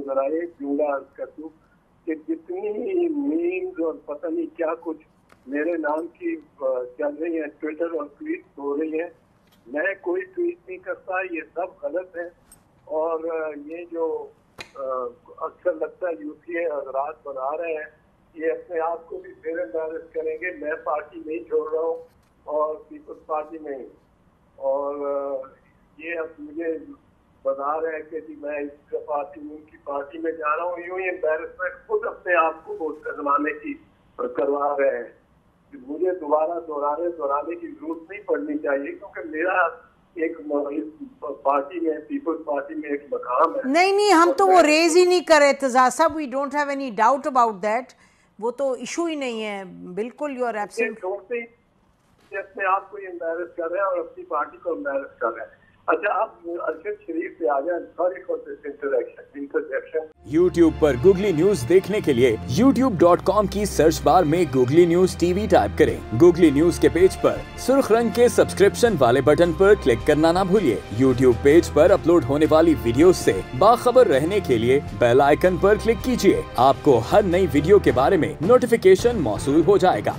ज़रा एक जुमला अर्ज कर दूं कि जितनी मीम्स और पता नहीं क्या कुछ मेरे नाम की चल रही है, ट्विटर और ट्वीट हो रही है, मैं कोई ट्वीट नहीं करता, ये सब गलत है। और ये जो अक्सर लगता है यूपीए हजरात बना रहे हैं, ये अपने आप को भी फिर एम्बैरेस करेंगे। मैं पार्टी नहीं छोड़ रहा हूँ और पीपल्स पार्टी में ही, और ये अब मुझे बता रहे हैं कि जी मैं इस पार्टी में उनकी पार्टी में जा रहा हूँ, यूं ही एम्बैरेसमेंट खुद अपने आप को वोट करवाने की करवा रहे हैं। मुझे दोबारा दोहराने की जरूरत नहीं पड़नी चाहिए, क्योंकि मेरा एक पार्टी में, पीपल्स पार्टी में एक मकाम है। नहीं, हम तो वो रेज ही नहीं कर रहे एतजाज साहब, we don't have any doubt about that, वो तो इशू ही नहीं है, बिल्कुल यू आर एब्सोल्युटली। अपने आप को एम्बैरेस कर रहे हैं और अपनी पार्टी को एम्बैरेस कर रहे हैं। अच्छा, आप अरशद शरीफ पे आ जाए। Sorry for this interjection. YouTube पर गूगली न्यूज देखने के लिए youtube.com की सर्च बार में गूगली न्यूज टीवी टाइप करें। गूगली न्यूज के पेज पर सुर्ख रंग के सब्सक्रिप्शन वाले बटन पर क्लिक करना ना भूलिए। YouTube पेज पर अपलोड होने वाली वीडियो से बाखबर रहने के लिए बेल आइकन पर क्लिक कीजिए। आपको हर नई वीडियो के बारे में नोटिफिकेशन मौसूल हो जाएगा।